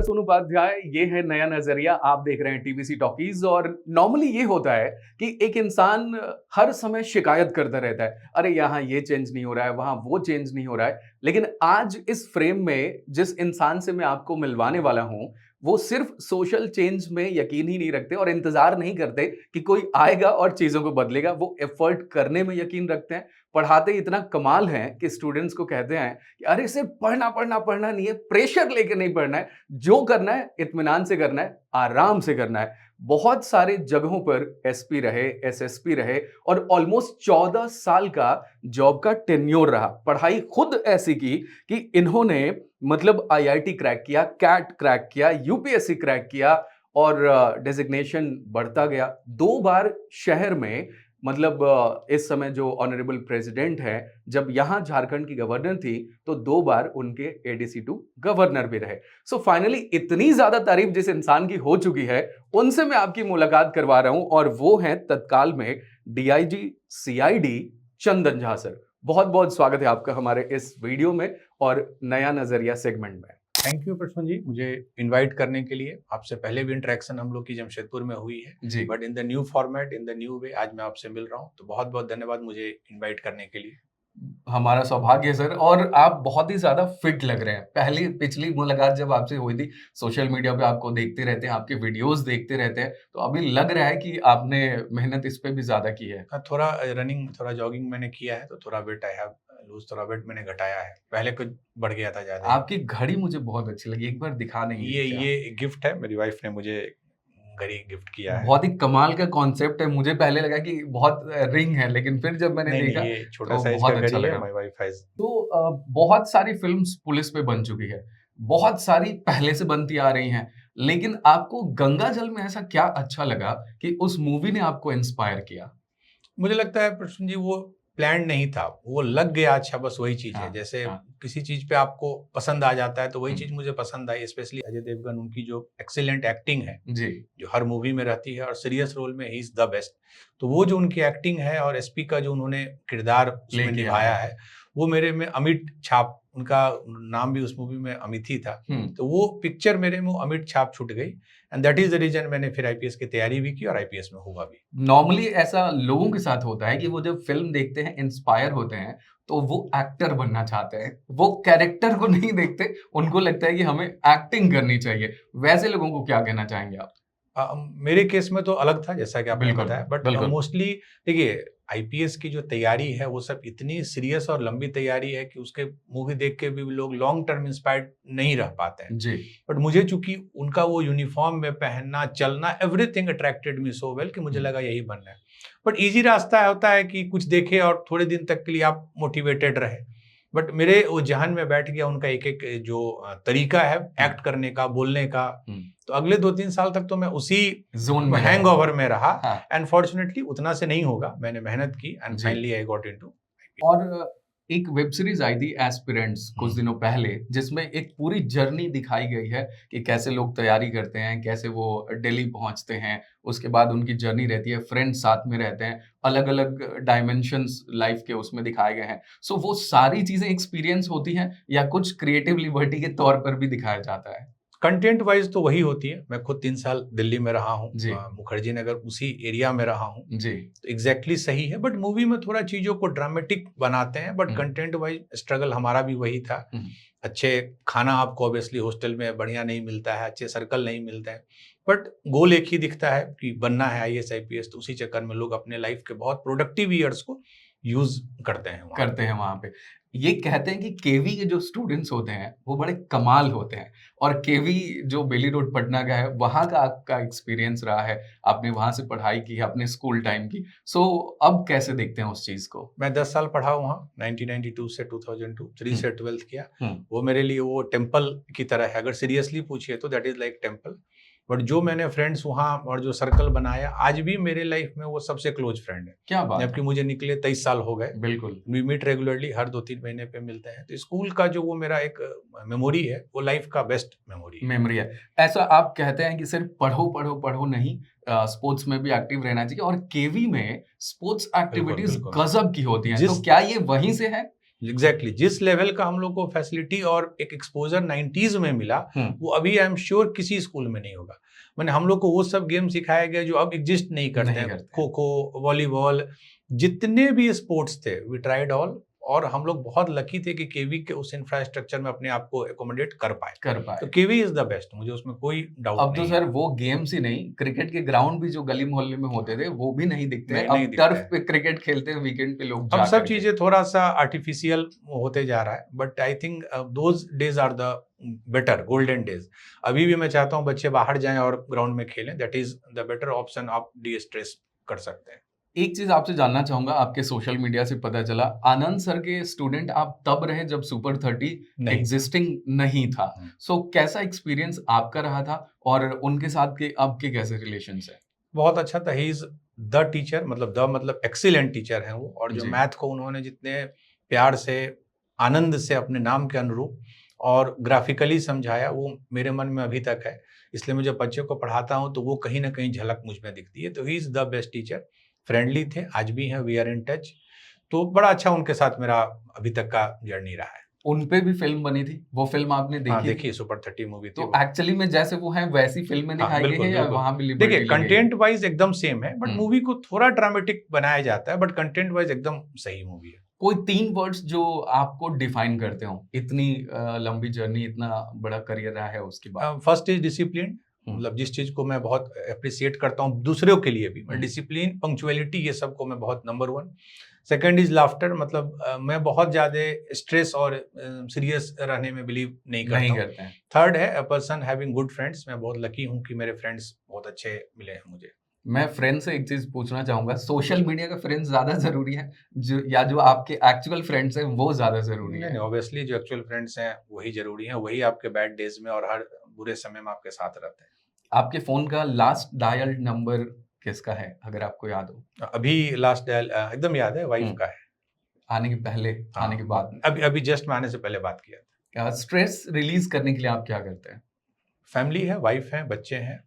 सोनू उपाध्याय, ये है नया नजरिया। आप देख रहे हैं टीवीसी टॉकीज। और नॉर्मली ये होता है कि एक इंसान हर समय शिकायत करता रहता है, अरे यहाँ ये चेंज नहीं हो रहा है, वहां वो चेंज नहीं हो रहा है। लेकिन आज इस फ्रेम में जिस इंसान से मैं आपको मिलवाने वाला हूं, वो सिर्फ सोशल चेंज में यकीन ही नहीं रखते और इंतजार नहीं करते कि कोई आएगा और चीजों को बदलेगा। वो एफर्ट करने में यकीन रखते हैं। पढ़ाते इतना कमाल है कि स्टूडेंट्स को कहते हैं कि अरे सिर्फ पढ़ना पढ़ना पढ़ना नहीं है, प्रेशर लेके नहीं पढ़ना है, जो करना है इत्मीनान से करना है, आराम से करना है। बहुत सारे जगहों पर एसपी रहे, एसएसपी रहे और ऑलमोस्ट 14 साल का जॉब का टेन्योर रहा। पढ़ाई खुद ऐसी की कि इन्होंने मतलब आईआईटी क्रैक किया, कैट क्रैक किया, यूपीएससी क्रैक किया और डेजिग्नेशन बढ़ता गया। 2 बार शहर में मतलब इस समय जो ऑनरेबल प्रेसिडेंट है, जब यहां झारखंड की गवर्नर थी तो 2 बार उनके एडीसी टू गवर्नर भी रहे। सो फाइनली इतनी ज्यादा तारीफ जिस इंसान की हो चुकी है, उनसे मैं आपकी मुलाकात करवा रहा हूं और वो हैं तत्काल में DIG CID Chandan Jha sir. बहुत बहुत स्वागत है आपका हमारे इस वीडियो में और नया नजरिया सेगमेंट में। थैंक यू प्रसून जी, मुझे इनवाइट करने के लिए। आपसे पहले भी इंटरेक्शन हम लोग की जमशेदपुर में हुई है जी। But in the new format, in the new way आज मैं आपसे मिल रहा हूँ, तो बहुत बहुत धन्यवाद मुझे इनवाइट करने के लिए। हमारा सौभाग्य है सर। और आप बहुत ही ज्यादा फिट लग रहे हैं। पहली पिछली मुलाकात जब आपसे हुई थी, सोशल मीडिया पे आपको देखते रहते हैं, आपके वीडियोस देखते रहते हैं, तो अभी लग रहा है कि आपने मेहनत इस पे भी ज्यादा की है। थोड़ा रनिंग, थोड़ा जॉगिंग मैंने किया है, तो थोड़ा वेट आई हैव लूज, थोड़ा वेट मैंने घटाया है। पहले कुछ बढ़ गया था ज्यादा। आपकी घड़ी मुझे बहुत अच्छी लगी, एक बार दिखा देंगे क्या? ये गिफ्ट है, मेरी वाइफ ने मुझे घड़ी गिफ्ट किया है। बहुत ही कमाल का कॉन्सेप्ट है। मुझे पहले लगा कि बहुत रिंग है, लेकिन फिर जब मैंने देखा ये छोटा तो साइज बहुत का अच्छा घड़ी है। लगा। माय वाइफ हैज तो बहुत सारी फिल्म्स पुलिस पे बन चुकी है, बहुत सारी पहले से बनती आ रही हैं, लेकिन आपको गंगा जल में ऐसा क्या अच्छा लगा कि उस मूवी ने आपको इंस्पायर किया? मुझे लगता है प्रसून जी, वो प्लान नहीं था, वो लग गया। अच्छा, बस वही चीज है। हाँ, जैसे हाँ। किसी चीज पे आपको पसंद आ जाता है, तो वही हम्म। चीज मुझे पसंद आई। स्पेशली अजय देवगन, उनकी जो एक्सीलेंट एक्टिंग है, जी। जो हर मूवी में रहती है और सीरियस रोल में ही इज द बेस्ट। तो वो जो उनकी एक्टिंग है और एसपी का जो उन्होंने किरदार ले उसमें किया निभाया है। है, वो मेरे में अमिट छाप, उनका नाम भी उस मूवी में अमित ही था। तो वो पिक्चर मेरे में अमिट छाप छूट गई and that is the reason मैंने फिर आईपीएस की तैयारी भी की और आईपीएस में हुआ भी। नॉर्मली ऐसा लोगों के साथ होता है कि वो जब फिल्म देखते हैं, इंस्पायर होते हैं, तो वो एक्टर बनना चाहते हैं, वो कैरेक्टर को नहीं देखते। उनको लगता है कि हमें एक्टिंग करनी चाहिए। वैसे लोगों को क्या कहना चाहेंगे आप? मेरे केस में तो अलग था, जैसा कि आपने बिल्कुल, बताया, बट बिल्कुल। मोस्टली देखिए, आईपीएस की जो तैयारी है वो सब इतनी सीरियस और लंबी तैयारी है कि उसके मूवी देख के भी लोग लॉन्ग टर्म इंस्पायर्ड नहीं रह पाते हैं। जी। बट मुझे चूंकि उनका वो यूनिफॉर्म में पहनना, चलना, एवरीथिंग अट्रैक्टेड मी सो वेल कि मुझे लगा यही बनना है। बट इजी रास्ता होता है कि कुछ देखे और थोड़े दिन तक के लिए आप मोटिवेटेड रहे। बट मेरे वो जहन में बैठ गया उनका एक एक जो तरीका है एक्ट करने का, बोलने का। तो अगले 2-3 साल तक तो मैं उसी जोन में हैंग ओवर में रहा। हाँ। एंड फॉर्चुनेटली उतना से नहीं होगा, मैंने मेहनत की एंड जी। Finally I got into. और एक वेब सीरीज आई थी एस्पिरेंट्स कुछ दिनों पहले, जिसमें एक पूरी जर्नी दिखाई गई है कि कैसे लोग तैयारी करते हैं, कैसे वो दिल्ली पहुंचते हैं, उसके बाद उनकी जर्नी रहती है, फ्रेंड्स साथ में रहते हैं, अलग अलग डायमेंशंस लाइफ के उसमें दिखाए गए हैं। सो वो सारी चीजें एक्सपीरियंस होती हैं या कुछ क्रिएटिव लिबर्टी के तौर पर भी दिखाया जाता है? कंटेंट वाइज तो वही होती है। मैं खुद 3 साल दिल्ली में रहा हूँ, जी। मुखर्जी नगर उसी एरिया में रहा हूँ। जी। तो एग्जैक्टली सही है, बट मूवी में थोड़ा चीजों को ड्रामेटिक बनाते हैं, बट कंटेंट वाइज स्ट्रगल हमारा भी वही था। अच्छे खाना आपको ऑब्वियसली हॉस्टल में बढ़िया नहीं मिलता है, अच्छे सर्कल नहीं मिलते हैं, बट गोल एक ही दिखता है कि बनना है आईएएस आईपीएस। तो उसी चक्कर में लोग अपने लाइफ के बहुत प्रोडक्टिव ईयर्स को यूज करते हैं वहाँ पे। ये कहते हैं कि केवी के जो स्टूडेंट्स होते हैं वो बड़े कमाल होते हैं, और केवी जो बेली रोड पटना का है, वहाँ का आपका एक्सपीरियंस रहा है, आपने वहाँ से पढ़ाई की है अपने स्कूल टाइम की। सो अब कैसे देखते हैं उस चीज को? मैं 10 साल पढ़ा वहाँ, 1992 से 2002, 3 से 12th किया। वो मेरे लिए वो टेम्पल की तरह है। अगर सीरियसली पूछिए तो that is like temple. But जो मैंने फ्रेंड्स वहाँ और जो सर्कल बनाया, आज भी मेरे लाइफ में वो सबसे क्लोज फ्रेंड है। क्या बात जबकि मुझे निकले 23 साल हो गए। बिल्कुल। वी मीट रेगुलरली, हर 2-3 महीने पे मिलते हैं। तो स्कूल का जो वो मेरा एक मेमोरी है, वो लाइफ का बेस्ट मेमोरी है। ऐसा आप कहते हैं कि सिर्फ पढ़ो पढ़ो पढ़ो नहीं, स्पोर्ट्स में भी एक्टिव रहना चाहिए, और केवी में स्पोर्ट्स एक्टिविटीज गजब की होती हैं। तो क्या ये वहीं से है? एग्जैक्टली जिस लेवल का हम लोग को फैसिलिटी और एक एक्सपोजर 90s में मिला, वो अभी आई एम श्योर किसी स्कूल में नहीं होगा। मैंने हम लोग को वो सब गेम सिखाए गए जो अब एग्जिस्ट नहीं करते हैं। खो खो, वॉलीबॉल, जितने भी स्पोर्ट्स थे वी ट्राइड ऑल, और हम लोग बहुत लकी थे कि केवी के उस इंफ्रास्ट्रक्चर में अपने आप को एकोमोडेट कर पाए। तो केवी इज द बेस्ट, मुझे उसमें कोई डाउट नहीं। अब तो सर वो गेम्स ही नहीं, क्रिकेट के ग्राउंड भी जो गली मोहल्ले में होते थे वो भी नहीं दिखते हैं। अब टर्फ पे क्रिकेट खेलते हैं वीकेंड पे लोग। अब सब चीजें थोड़ा सा आर्टिफिशियल होते जा रहा है, but I think those days are the better golden days. अभी भी मैं चाहता हूँ बच्चे बाहर जाएं और ग्राउंड में खेलें, that is the better option, आप डी स्ट्रेस कर सकते हैं। एक चीज आपसे जानना चाहूंगा, आपके सोशल मीडिया से पता चला आनंद सर के स्टूडेंट आप तब रहे जब सुपर 30 एग्जिस्टिंग नहीं था। सो कैसा एक्सपीरियंस आपका रहा था और उनके साथ के आपके कैसे रिलेशंस है? बहुत अच्छा था। ही इज द टीचर, मतलब एक्सीलेंट टीचर हैं वो, और जो मैथ को उन्होंने जितने प्यार से, आनंद से, अपने नाम के अनुरूप और ग्राफिकली समझाया, वो मेरे मन में अभी तक है। इसलिए मैं जब बच्चे को पढ़ाता हूँ तो वो कहीं ना कहीं झलक मुझ में दिखती है। तो he is the best teacher, friendly थे, आज भी हैं, वी आर इन टच। तो बड़ा अच्छा उनके साथ मेरा अभी तक का जर्नी रहा है। उन पे भी फिल्म बनी थी, वो फिल्म आपने देखी? देखिए, सुपर 30 मूवी थी। तो एक्चुअली में जैसे वो हैं वैसी फिल्में दिखाई गई है या वहां भी लिबर्टी? देखिए, कंटेंट वाइज एकदम सेम है, बट मूवी को थोड़ा ड्रामेटिक बनाया जाता है, बट कंटेंट वाइज एकदम सही मूवी है। कोई 3 वर्ड्स जो आपको डिफाइन करते हो, इतनी लंबी जर्नी, इतना बड़ा करियर रहा है उसके बाद? फर्स्ट इज डिसिप्लिन, मतलब जिस चीज को मैं बहुत अप्रिशिएट करता हूँ दूसरों के लिए भी, मैं डिसिप्लिन, पंक्चुअलिटी, ये सब को मैं बहुत नंबर 1। सेकंड इज लाफ्टर, मतलब मैं बहुत ज्यादा स्ट्रेस और सीरियस रहने में बिलीव नहीं करता हूँ। थर्ड है a person having good friends, मैं बहुत लकी हूँ कि मेरे फ्रेंड्स बहुत अच्छे मिले हैं मुझे। मैं फ्रेंड से एक चीज पूछना चाहूंगा, सोशल मीडिया का फ्रेंड्स ज्यादा जरूरी है जो आपके एक्चुअल फ्रेंड्स हैं वो ज्यादा जरूरी है? नहीं, ऑब्वियसली जो एक्चुअल फ्रेंड्स हैं वही जरूरी हैं, वही आपके बैड डेज में और हर बुरे समय में आपके साथ रहते हैं। आपके फोन का लास्ट डायल नंबर किसका है, अगर आपको याद हो? अभी लास्ट डायल एकदम याद है, वाइफ का है। आने के पहले, आने के बाद? अभी जस्ट मैं आने से पहले बात किया था। स्ट्रेस रिलीज करने के लिए आप क्या करते हैं? फैमिली है, वाइफ है, बच्चे हैं,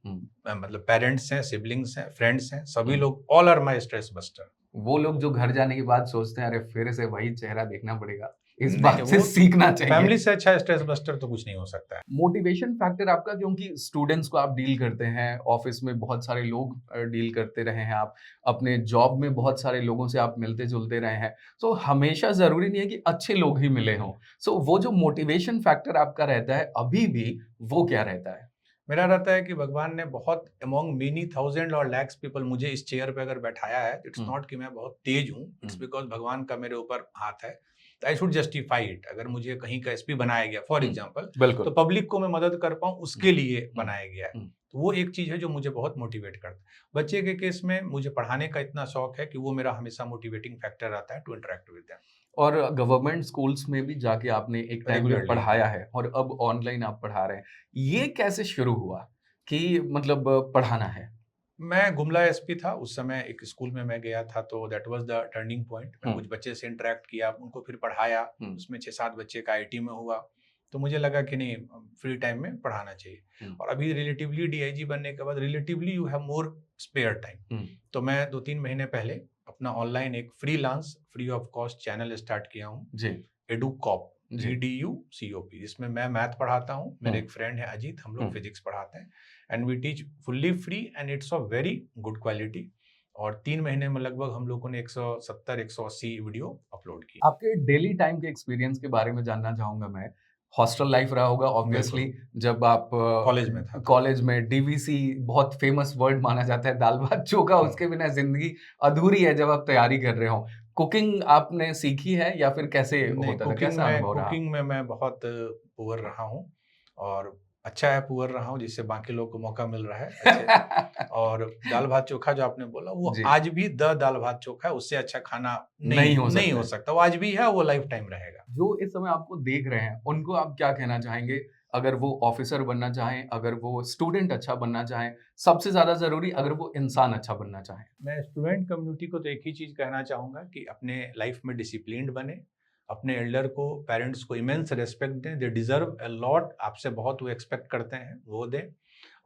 मतलब पेरेंट्स हैं, सिबलिंग्स हैं, फ्रेंड्स हैं, सभी लोग, all are my stress buster. वो लोग जो घर जाने के बाद सोचते हैं अरे फिर से वही चेहरा देखना पड़ेगा, इस बात से सीखना चाहिए। फैमिली से अच्छा स्ट्रेस बस्टर तो कुछ नहीं हो सकता है। मोटिवेशन फैक्टर आपका, क्योंकि स्टूडेंट्स को आप डील करते हैं, ऑफिस में बहुत सारे लोग डील करते रहे हैं आप, अपने जॉब में बहुत सारे लोगों से आप मिलते जुलते रहे हैं, तो हमेशा जरूरी नहीं है कि अच्छे लोग ही मिले हों। सो वो जो मोटिवेशन फैक्टर आपका रहता है अभी भी, वो क्या रहता है? मेरा रहता है कि भगवान ने बहुत अमॉन्ग मेनी थाउजेंड और लैक्स पीपल मुझे इस चेयर पे अगर बैठाया है, इट्स नॉट कि मैं बहुत तेज हूँ, इट्स बिकॉज भगवान का मेरे ऊपर हाथ है। I should justify it. अगर मुझे कहीं का एसपी बनाया गया फॉर एग्जांपल, तो पब्लिक को मैं मदद कर पाऊँ, उसके लिए बनाया गया है। तो वो एक चीज है जो मुझे बहुत मोटिवेट करता है। बच्चे के केस में मुझे पढ़ाने का इतना शौक है कि वो मेरा हमेशा मोटिवेटिंग फैक्टर रहता है टू इंटरेक्ट विद देम। और गवर्नमेंट स्कूल्स में भी जाके आपने एक टाइम में पढ़ाया है और अब ऑनलाइन आप पढ़ा रहे हैं, ये कैसे शुरू हुआ कि मतलब पढ़ाना है? मैं गुमला एसपी था उस समय, एक स्कूल में मैं गया था, तो that was the turning point. मैं कुछ बच्चे से इंटरेक्ट किया, उनको फिर पढ़ाया, उसमें 6-7 बच्चे का आईटी में हुआ, तो मुझे लगा कि नहीं, फ्री टाइम में पढ़ाना चाहिए। और अभी रिलेटिवली डीआईजी बनने के बाद relatively you have more spare time, तो मैं 2-3 महीने पहले अपना ऑनलाइन एक freelance free of cost channel start किया हूँ, एडुकॉप, GDUCOP, जिसमें मैं मैथ पढ़ाता हूँ, मेरे एक फ्रेंड है अजीत, हम लोग फिजिक्स पढ़ाते हैं, and we teach fully free and it's of very good quality. और 3 महीने में लगभग हम लोगों ने 170-180 वीडियो अपलोड की। आपके डेली टाइम के एक्सपीरियंस के बारे में जानना चाहूंगा मैं। हॉस्टल लाइफ रहा होगा ऑब्वियसली, जब आप कॉलेज में था। कॉलेज में डीवीसी बहुत फेमस वर्ड माना जाता है, दाल भात चोखा, उसके बिना जिंदगी अधूरी है जब आप तैयारी कर रहे हो। कुकिंग आपने सीखी है या फिर कैसे होता था, कैसा अनुभव रहा? कुकिंग में मैं बहुत पुअर रहा हूँ, और अच्छा है पुअर रहा हूँ, जिससे बाकी लोग को मौका मिल रहा है। और दाल भात चोखा जो आपने बोला, वो आज भी द दाल भात चोखा है, उससे अच्छा खाना नहीं हो सकता। वो आज भी है, वो लाइफ टाइम रहेगा। जो इस समय आपको देख रहे हैं उनको आप क्या कहना चाहेंगे, अगर वो ऑफिसर बनना चाहें, अगर वो स्टूडेंट अच्छा बनना चाहें, सबसे ज्यादा जरूरी अगर वो इंसान अच्छा बनना चाहें? मैं स्टूडेंट कम्युनिटी को तो एक ही चीज कहना चाहूंगा कि अपने लाइफ में डिसिप्लिन्ड बने, अपने एल्डर को, पेरेंट्स को इमेंस रेस्पेक्ट दें, दे डिजर्व अ लॉट, आपसे बहुत वो एक्सपेक्ट करते हैं, वो दें।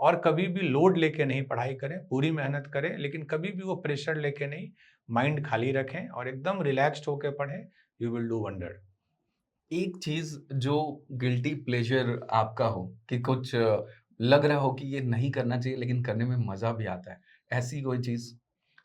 और कभी भी लोड लेके नहीं पढ़ाई करें, पूरी मेहनत करें, लेकिन कभी भी वो प्रेशर लेके नहीं, माइंड खाली रखें और एकदम रिलैक्स्ड होकर पढ़ें, यू विल डू वंडर। एक चीज़ जो गिल्टी प्लेज़र आपका हो कि कुछ लग रहा हो कि ये नहीं करना चाहिए लेकिन करने में मज़ा भी आता है, ऐसी कोई चीज़?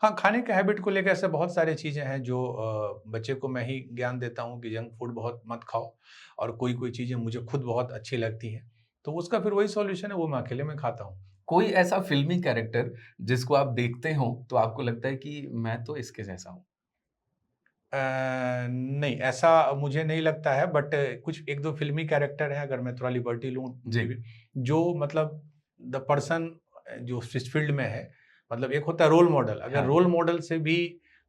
हाँ, खाने के हैबिट को लेकर ऐसे बहुत सारी चीज़ें हैं जो बच्चे को मैं ही ज्ञान देता हूँ कि जंक फूड बहुत मत खाओ, और कोई-कोई चीज़ें मुझे खुद बहुत अच्छी लगती हैं। तो उसका फिर वही सॉल्यूशन है, वो मैं अकेले में खाता हूँ। कोई ऐसा फ़िल्मी कैरेक्टर जिसको आप देखते हो तो आपको लगता है कि मैं तो इसके जैसा हूँ? नहीं, ऐसा मुझे नहीं लगता है, बट कुछ 1-2 फ़िल्मी कैरेक्टर हैं, अगर मैं थोड़ा लिबर्टी लूँ, जी। जो मतलब द पर्सन जो इस फ़ील्ड में है, मतलब एक होता है रोल मॉडल, अगर हाँ। रोल मॉडल से भी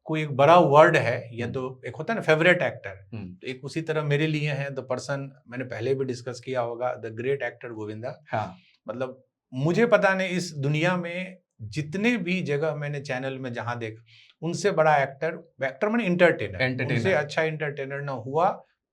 कोई एक बड़ा वर्ड है, या हुँ। तो एक होता है ना फ़ेवरेट एक्टर, हुँ। तो एक उसी तरह मेरे लिए हैं द पर्सन, मैंने पहले भी डिस्कस किया होगा, द ग्रेट एक्टर गोविंदा। हाँ, मतलब मुझे पता नहीं इस दुनिया में जितने भी जगह मैंने चैनल में जहाँ देखा, उनसे बड़ा एक्टर, एक्टर माने एंटरटेनर, उनसे एंटरटेनर। अच्छा एंटरटेनर ना हुआ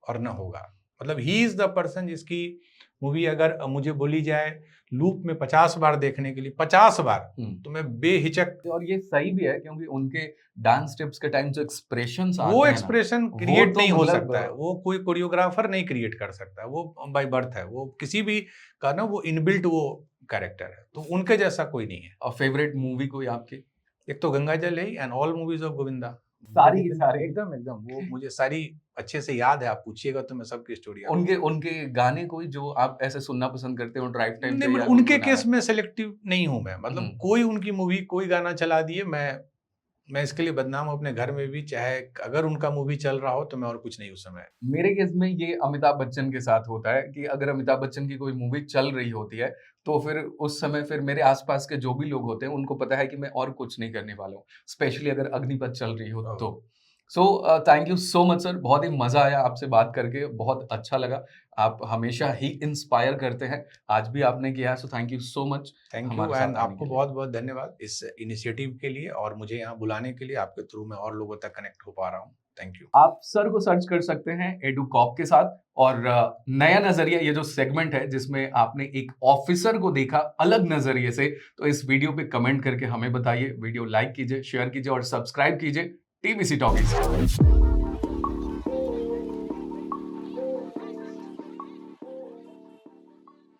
और ना होगा। मतलब ही इज़ द पर्सन जिसकी मूवी अगर मुझे बोली जाए लूप में 50 बार देखने के लिए, 50 बार, हुँ। तो मैं बेहिचक और ये सही भी है क्योंकि उनके डांस स्टेप्स के टाइम जो एक्सप्रेशंस वो आते हैं ना, एक्सप्रेशन वो क्रिएट तो नहीं हो मतलब सकता है, वो कोई कोरियोग्राफर नहीं क्रिएट कर सकता है, वो बाय बर्थ है, वो किसी भी का ना वो इनबिल्ट वो कैरेक्टर है, तो उनके जैसा कोई नहीं है। फेवरेट मूवी कोई आपकी? एक तो गंगा जल है and all movies of Govinda. वो सारी की जितने सारी। एकदम एकदम वो मुझे सारी अच्छे से याद है, आप पूछिएगा तो मैं सबकी स्टोरी आपको उनके उनके गाने कोई जो आप ऐसे सुनना पसंद करते हो ड्राइव टाइम नहीं, पे मतलब या उनके गुनगुनाना? केस में सेलेक्टिव नहीं हूँ मैं, मतलब हुँ। कोई उनकी मूवी कोई गाना चला दिए, मैं इसके लिए बदनाम हूँ अपने घर में भी, चाहे अगर उनका मूवी चल रहा हो तो मैं और कुछ नहीं उस समय। मेरे केस में ये अमिताभ बच्चन के साथ होता है कि अगर अमिताभ बच्चन की कोई मूवी चल रही होती है, तो फिर उस समय फिर मेरे आस-पास के जो भी लोग होते हैं, उनको पता है कि मैं और कुछ नहीं करने वाला हूँ। स्पेशली अगर अग्निपथ चल रही हो तो। So thank you so much sir, बहुत ही मज़ा आया आपसे बात करके, बहुत अच्छा लगा। आप हमेशा ही इंस्पायर करते हैं, आज भी आपने किया है, so thank you so much thank you हमारे एंड साथ आने आपको के लिए। बहुत बहुत धन्यवाद इस इनिशिएटिव के लिए, और मुझे यहाँ बुलाने के लिए, आपके थ्रू मैं और लोगों तक कनेक्ट हो पा रहा हूँ। Thank you. आप सर को सर्च कर सकते हैं एडुकॉप के साथ और नया नज़रिया ये जो सेगमेंट है जिसमें आपने एक ऑफिसर को देखा अलग नज़रिए से, तो इस वीडियो पे कमेंट करके हमें बताइए, वीडियो लाइक कीजिए, शेयर कीजिए और सब्सक्राइब कीजिए टीवीसी टॉकीज़।